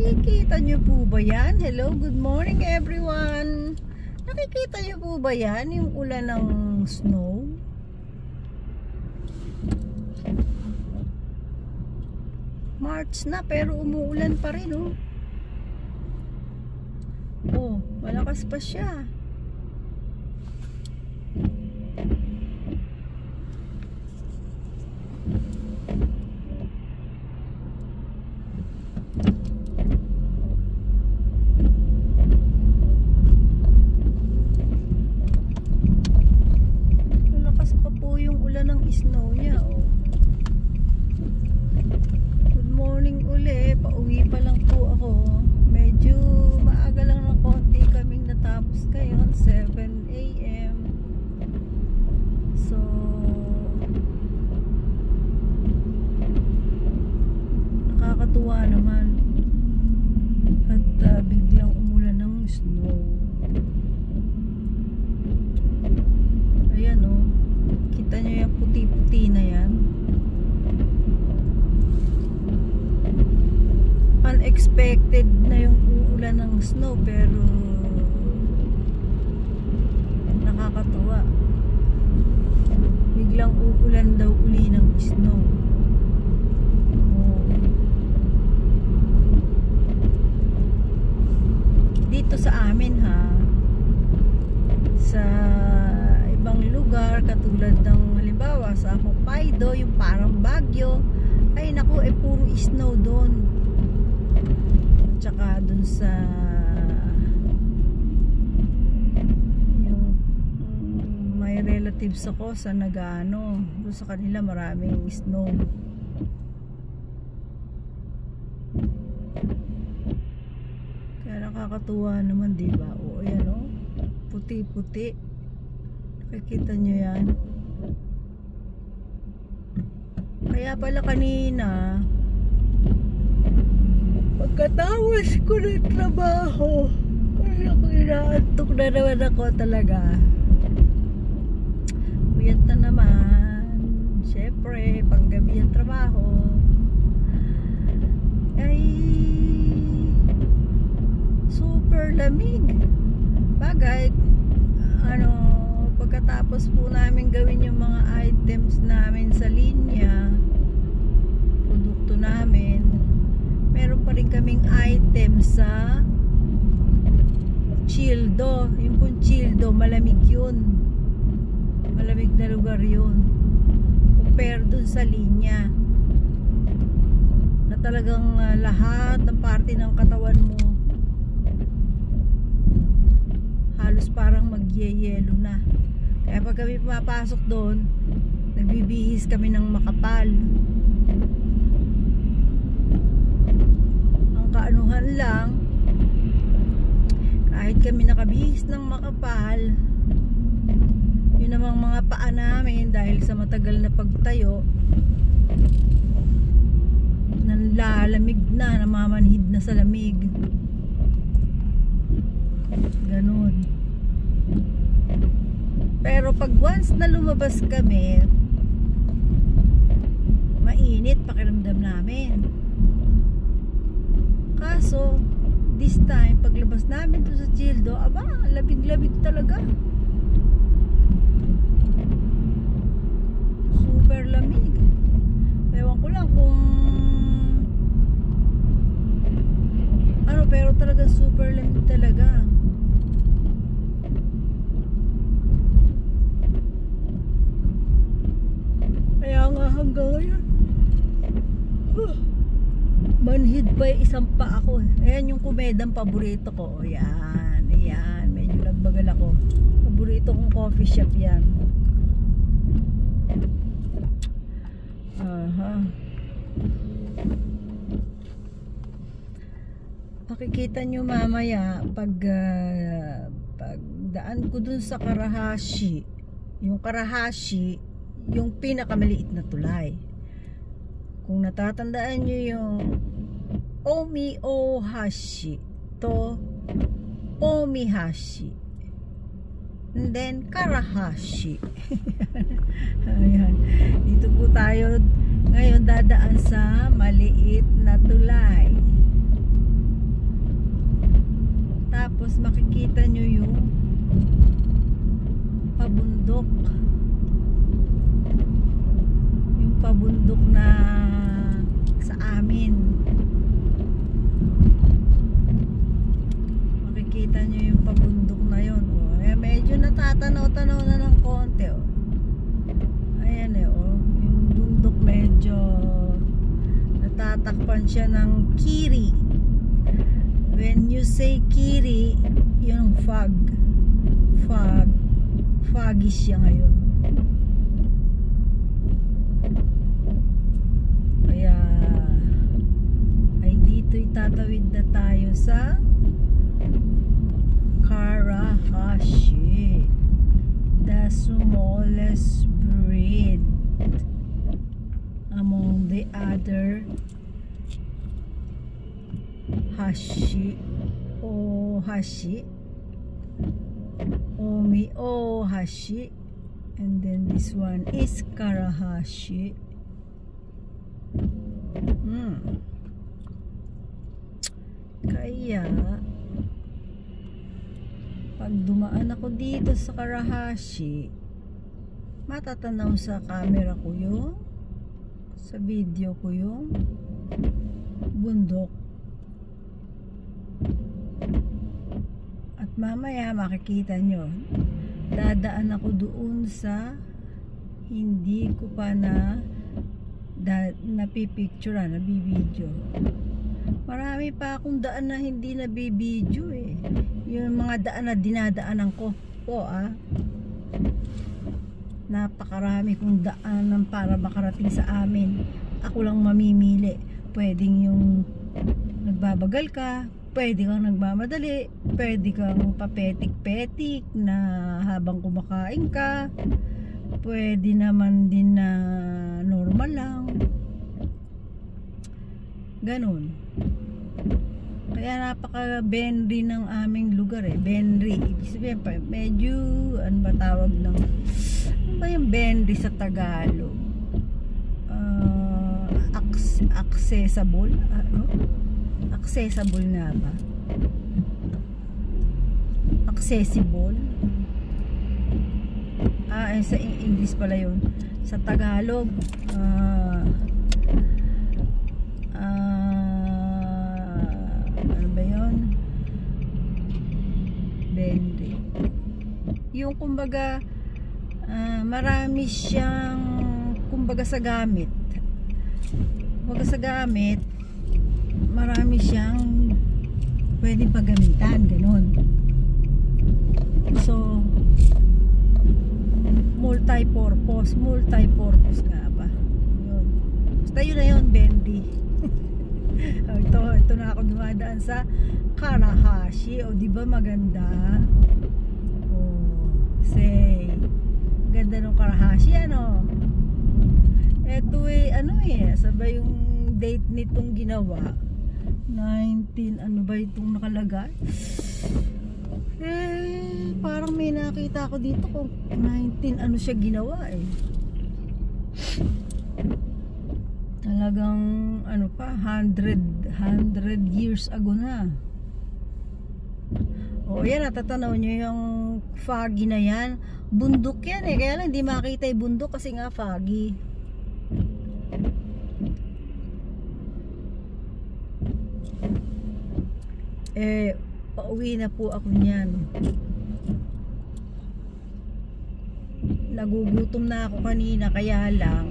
Nakikita nyo po ba yan? Hello, good morning everyone. Nakikita nyo po ba yan? Yung ulan ng snow? March na pero umuulan pa rin, oh. Oh, malakas pa siya. Snow niya, oh. Good morning uli. Pauwi pa lang po ako. Medyo maaga lang ng konti kaming natapos ngayon, 7 AM. So nakakatuwa naman. At biglang umulan ng snow. Ayan, oh. Kita nyo yung puti-puti na yan. Unexpected na yung uulan ng snow, pero nakakatuwa. Biglang uulan daw uli ng snow. Oh. Dito sa amin, ha, sa ibang lugar katulad ng halimbawa sa Hokkaido, yung parang Baguio, ay naku, puro snow doon. At saka doon sa yung may relatives ako sa Nagano, doon sa kanila maraming snow. Kaya nakakatuwa naman, diba? O ayan, o, puti-puti. Nakikita nyo yan. Kaya pala kanina, pagkatapos ko ng trabaho, ay ako, inaantok na naman ako talaga. Uyat na naman. Siyempre, panggabi ang trabaho. Ay super lamig. Bagay, pagkatapos po namin gawin yung mga items namin sa linya, produkto namin, meron pa rin kaming items sa Childo. Yung pong Childo, malamig yun, malamig na lugar yun compare dun sa linya na talagang lahat ng parte ng katawan mo halos parang magyeyelo na. Kaya pag kami pumapasok doon, nagbibihis kami ng makapal. Ang kaanuhan lang, kahit kami nakabihis ng makapal, yun namang mga paa namin dahil sa matagal na pagtayo, nanlalamig na, namamanhid na sa lamig. Ganon. Pero pag once na lumabas kami, mainit pakiramdam namin. Kaso this time, paglabas namin to sa Childo, aba, labig-labig talaga. Super lamig. Ewan ko lang kung ano, pero talaga super lamig talaga. Kaya nga hanggang ngayon, manhid pa yung isang pa ako. Ayan yung kumedang paborito ko. Ayan, ayan, medyo nagbagal ako. Paborito kong coffee shop yan. Makikita nyo mamaya pag daan ko dun sa Karahashi. Yung Karahashi, yung pinakamaliit na tulay. Kung natatandaan nyo yung Omiyohashi to Omihashi, and then Karahashi. Ayan. Dito po tayo ngayon dadaan sa maliit na tulay. makikita nyo yung pabundok, na sa amin. Makikita nyo yung pabundok na yun. Medyo natatanaw-tanaw na ng konti. Ayan yung bundok medyo natatakpan siya ng kiri. When you say kiri, yung foggy siya ngayon. Kaya ay dito'y tatawid na tayo sa Karahashi, the smallest breed among the other Hashi, Omihashi, and then this one is Karahashi. Kaya pag dumaan ako dito sa Karahashi, matatanaw sa camera ko yung, sa video ko yung bundok. At mamaya makikita nyo, dadaan ako doon sa hindi ko pa napipicture, nabibideo. Marami pa akong daan na hindi nabibideo yung mga daan na dinadaanan ko napakarami kong daanan para makarating sa amin. Ako lang mamimili. Pwedeng yung nagbabagal ka, pwede kang nagmamadali, pwede kang papetik-petik na habang kumakain ka, pwede naman din na normal lang, ganun. Kaya napaka-benry ng aming lugar benry, ibig sabihin medyo ano ba tawag ng, ano ba yung benry sa Tagalog? Accessible, accessible nga ba? Accessible. Sa English pala yun. Sa Tagalog ano ba yun? Bendy. Yung kumbaga marami siyang kumbaga sa gamit. Marami siyang pwedeng paggamitan, ganun. So multi-purpose nga ba yun. Basta yun na yun, bendy. ito na ako dumadaan sa Karahashi. Diba maganda? Say ganda ng Karahashi, eto sabay yung date nitong ginawa 19, ano ba itong nakalagay? Parang may nakita ako dito kung 19 ano siya ginawa talagang ano pa 100 years ago na. Yan, natatanaw nyo yung foggy na yan, bundok yan kaya lang hindi makita yung bundok kasi nga foggy. Pauwi na po ako niyan. Nagugutom na ako kanina, kaya lang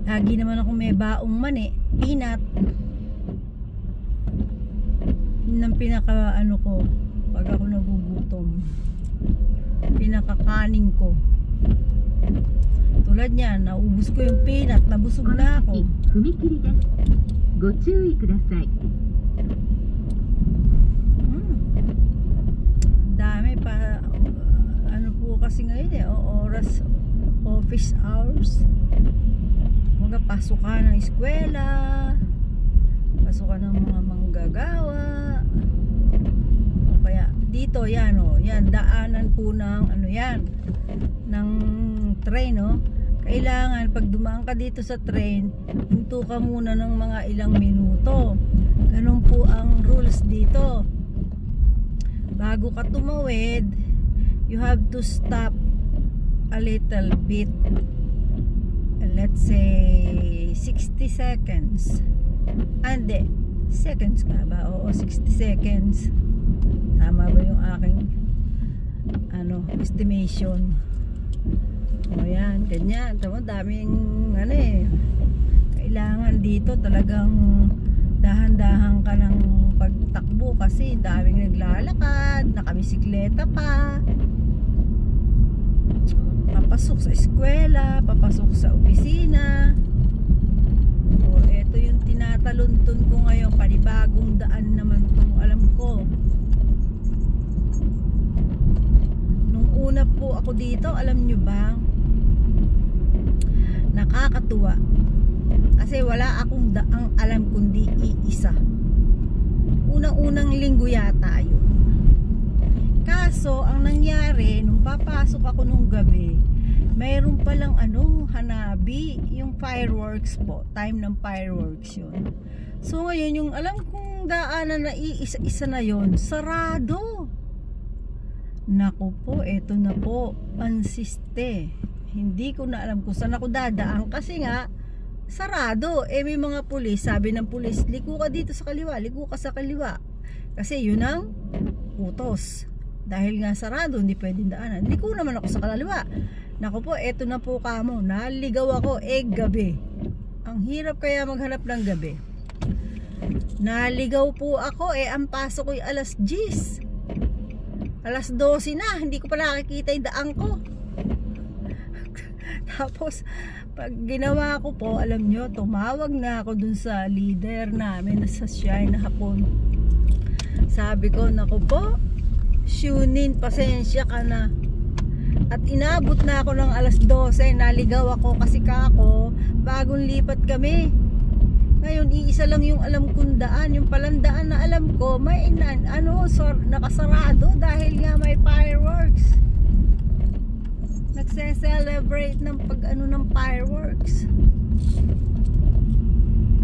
lagi naman ako may baong peanut. Yun ang pinaka ko pag ako nagugutom, pinakakanin ko. Tulad niyan, naubos ko yung peanut, nabusog na ako. Dami pa po kasi ngayon oras, office hours, mga pasukan ng eskwela, pasukan ng mga manggagawa. Kaya dito yan daanan po ng ng train. Kailangan pag dumaan ka dito sa train, hinto ka muna ng mga ilang minuto Ganun po ang rules dito. Bago ka tumawid, you have to stop a little bit. Let's say 60 seconds. Hindi, seconds ka ba? Oo, 60 seconds. Tama ba yung aking estimation? O yan, ganyan. Tama, daming kailangan dito talagang dahan-dahan ka ng pagtakbo kasi daming naglalakad, nakabisikleta pa, papasok sa eskwela, papasok sa opisina. O eto yung tinataluntun ko ngayon, panibagong daan naman tong alam ko. Nung una po ako dito, alam nyo ba, nakakatuwa kasi wala akong daang alam kundi iisa. Unang-unang linggo yata yun. Kaso ang nangyari nung papasok ako nung gabi, mayroon palang hanabi, yung fireworks po, time ng fireworks yun. So ngayon yung alam kong daanan na iisa-isa na yun, sarado. Naku po, eto na po, pansiste. Hindi ko na alam kung saan ako dadaan kasi nga sarado. May mga pulis, sabi ng pulis, liko ka dito sa kaliwa, liko ka sa kaliwa. Kasi yun ang utos. Dahil nga sarado, hindi pwedeng daanan. Liko naman ako sa kaliwa. Naku po, eto na po kamo. Naligaw ako, gabi. Ang hirap kaya maghanap ng gabi. Naligaw po ako, ang pasok ko'y alas 10. Alas 12 na, hindi ko pa nakikita yung daan ko. Tapos pag ginawa ko po, alam nyo, tumawag na ako dun sa leader namin sa Shine hapon. Sabi ko, naku po, Shunin, pasensya ka na. At inabot na ako ng alas 12, naligaw ako kasi kako, bagong lipat kami. Ngayon, iisa lang yung alam kong daan. Yung palang daan na alam ko, may nakasarado dahil nga may fireworks. Nagse-celebrate ng ng fireworks.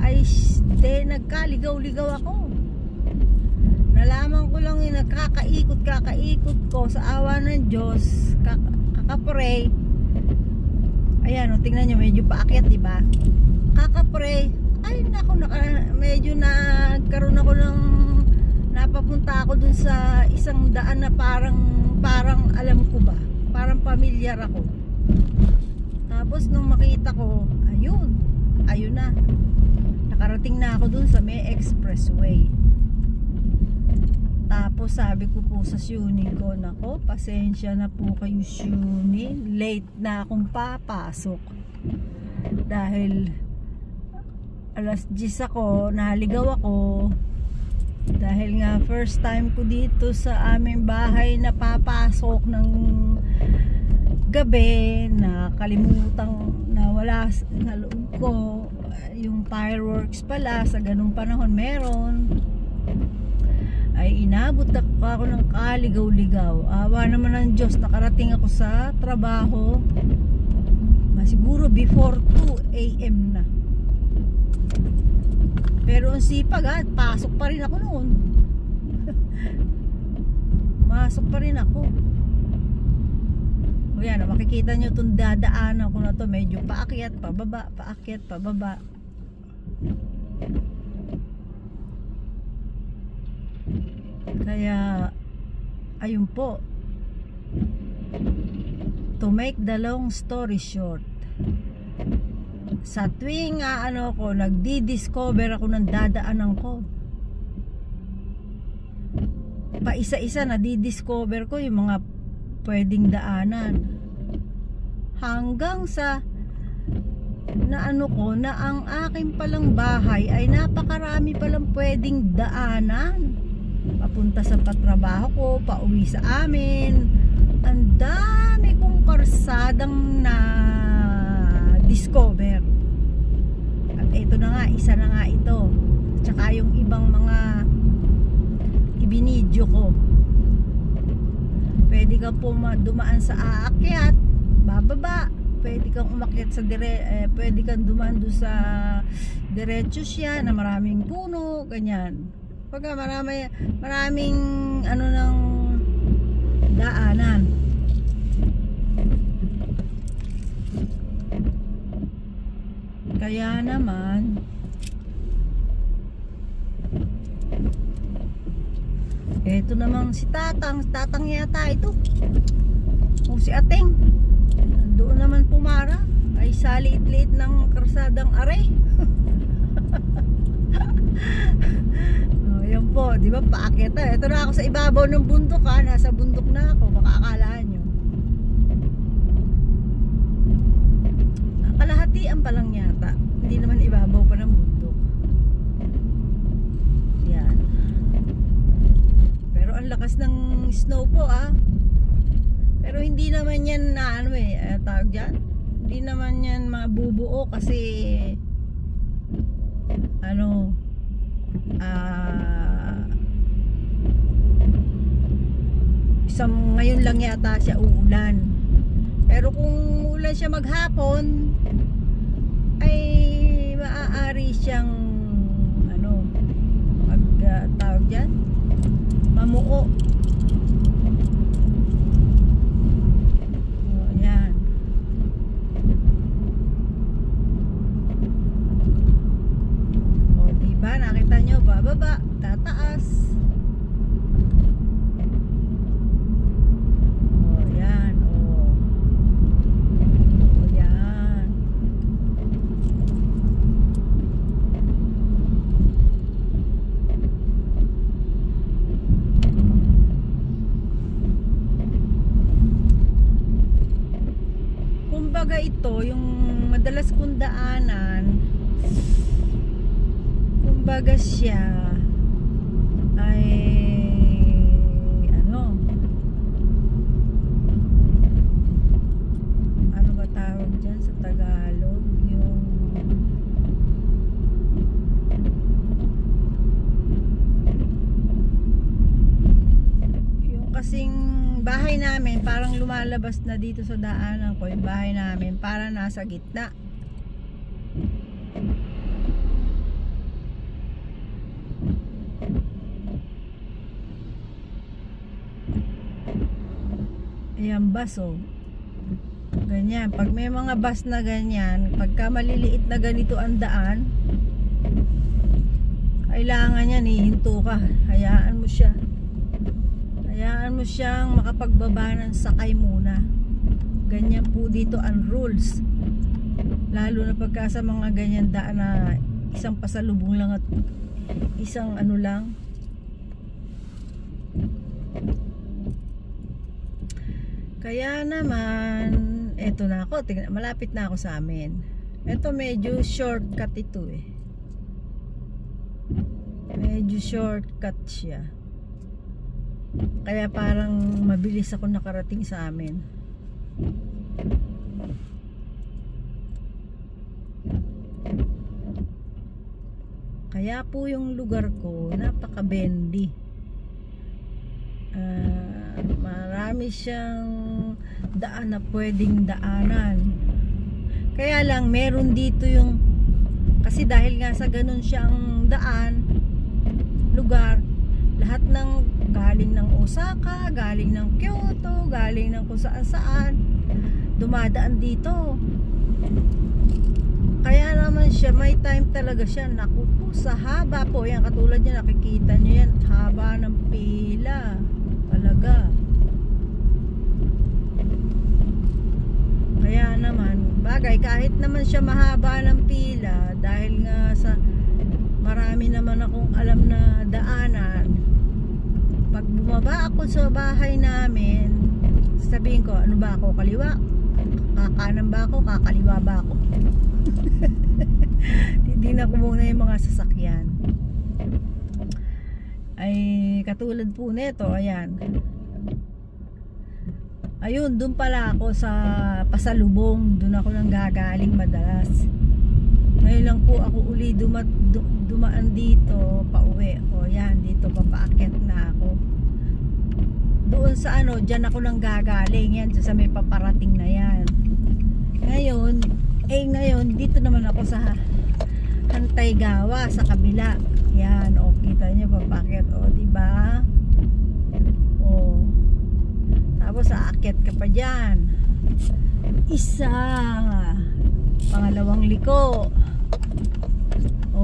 Ay, nagkaligaw-ligaw ako. Nalaman ko lang yung kakaiikot ko sa awa ng Diyos, kakapray. Ayan, tingnan nyo, medyo paakyat, diba? Kakapray. Ay, medyo nagkaroon ako ng napapunta ako dun sa isang daan na parang alam ko ba, parang pamilyar ako. Tapos nung makita ko, ayun na, nakarating na ako dun sa may expressway. Tapos sabi ko po sa Shuni ko, nako, pasensya na po kayo Shuni, late na akong papasok dahil alas 10 ako, naligaw ako dahil nga first time ko dito sa aming bahay na papasok ng gabi, na kalimutang nawala sa loob ko yung fireworks pala. Sa ganung panahon meron, ay inabot ako ng kaligaw-ligaw. Awa naman ng Diyos, nakarating ako sa trabaho siguro before 2 AM na. Pero ang sipag, pasok pa rin ako noon. Masok pa rin ako. O yan, makikita nyo itong dadaanan ko na to, medyo paakyat, pababa, paakyat, pababa. Kaya ayun po, to make the long story short, sa tuwing nagdi-discover ako ng dadaanan ko, pa isa-isa nadi-discover ko yung mga pwedeng daanan, hanggang sa na ang aking palang bahay ay napakarami palang pwedeng daanan papunta sa patrabaho ko, pauwi sa amin. Ang dami kong karsadang na discover. At ito na nga, isa na nga ito. Tsaka yung ibang mga ibinidyo ko. Pwede ka po dumaan sa aakyat, bababa, pwede kang umakyat sa pwede kang dumaan doon sa diretso siya na maraming puno, ganyan. Pagka maraming ano ng daanan. Kaya naman eto namang si Tatang yata ito. O si Ateng. Doon naman pumara. Ay sa liit-liit ng karsadang are. Yan po, di ba paakyat na. Ito na ako sa ibabaw ng bundok ha. Nasa bundok na ako. Baka akalaan nyo. Kalahatian pa lang yata. Hindi naman ibabaw pa ng bundok. Yan. Pero ang lakas ng snow po ah. Pero hindi naman yan na ano tawag dyan. Hindi naman yan mabubuo kasi ano ngayon lang yata siya uulan. Pero kung ulan siya maghapon ay maaari siyang ano tawag dyan mamuo. Yan. O diba nakita nyo bababa tataas. Kumbaga ito yung madalas kong daanan, kumbaga siya ay ano ba tawag dyan sa Tagalog, yung kasing bahay namin parang lumalabas na dito sa daanan ko. Yung bahay namin para nasa gitna. Ayan bus oh. Ganyan. Pag may mga bus na ganyan, pagka maliliit na ganito ang daan, kailangan yan hihinto ka. Hayaan mo siya. Hayaan mo siyang makapagbaba ng sakay muna. Ganyan po dito ang rules. Lalo na pagka sa mga ganyan daan na isang pasalubong lang at isang ano lang. Kaya naman, eto na ako. Malapit na ako sa amin. Eto medyo shortcut ito eh. Medyo shortcut siya. Kaya parang mabilis ako nakarating sa amin. Kaya po yung lugar ko napaka-bendy. Marami siyang daan na pwedeng daanan. Kaya lang meron dito yung kasi dahil nga sa ganun siyang daan lugar, lahat ng galing ng Osaka, galing ng Kyoto, galing ng kung saan saan dumadaan dito. Kaya naman siya may time talaga siya. Naku po, sa haba po yan, katulad niya nakikita nyo yan, haba ng pila talaga. Kaya naman bagay kahit naman siya mahaba ng pila, dahil nga sa marami naman akong alam na daanan, pag bumaba ako sa bahay namin, sabihin ko, ano ba ako, kaliwa? Kakanan ba ako? Kakaliwa ba ako? Titignan ko muna yung mga sasakyan. Ay katulad po nito, ayan. Ayun, dun pala ako sa pasalubong. Dun ako nang gagaling madalas. Ngayon lang po ako uli dumaan dito pauwi. O yan, dito papaakyat na ako. Doon sa ano, dyan ako nang gagaling. Yan, sa may paparating na yan. Ngayon dito naman ako sa Hantaygawa sa kabila. Yan, o kita nyo papakit, o diba? O tapos aakyat ka pa dyan, isa, pangalawang liko, o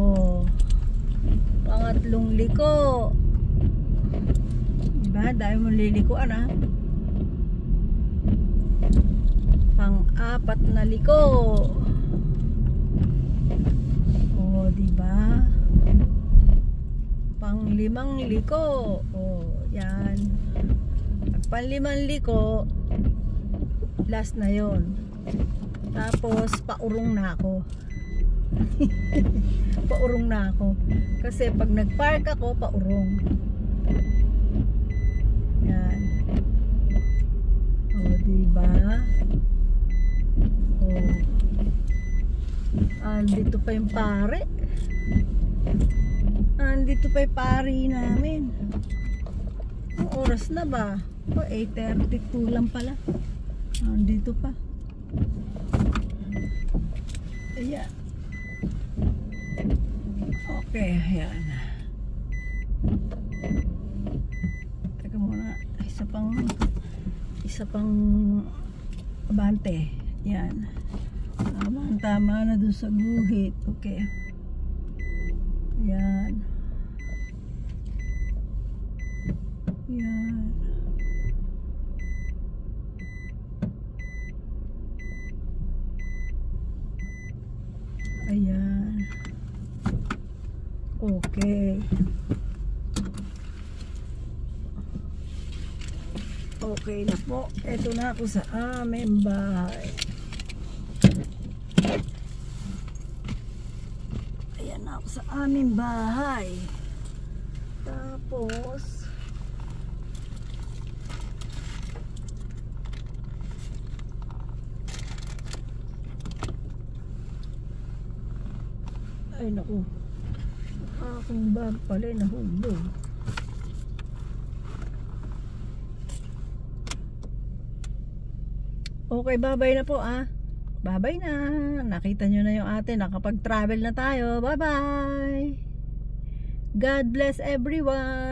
pangatlong liko, diba? Dahil mo lilikuan, ha? Pang-apat na liko, o diba? Pang-limang liko, o yan. Pang-limang liko, last na yon. Tapos paurong na ako. Paurong na ako kasi pag nagpark ako, paurong. Yan, o diba? O andito pa yung pare, andito pa yung pari namin. Ang oras na ba? O 8:32 lang pala. Andito pa. Ayan. Okay, ayan. Teka muna, isa pang abante. Yan. Tama na doon sa guhit. Okay. Ayan. Yan. Ayan. Okay. Okay na po. Ito na ako sa aming bahay. Ayan na ako sa aming bahay. Tapos ay naku, aking bag pala nahulog. Okay, bye-bye na po, bye-bye na. Nakita nyo na yung ate, nakapag-travel na tayo. Bye-bye. God bless everyone.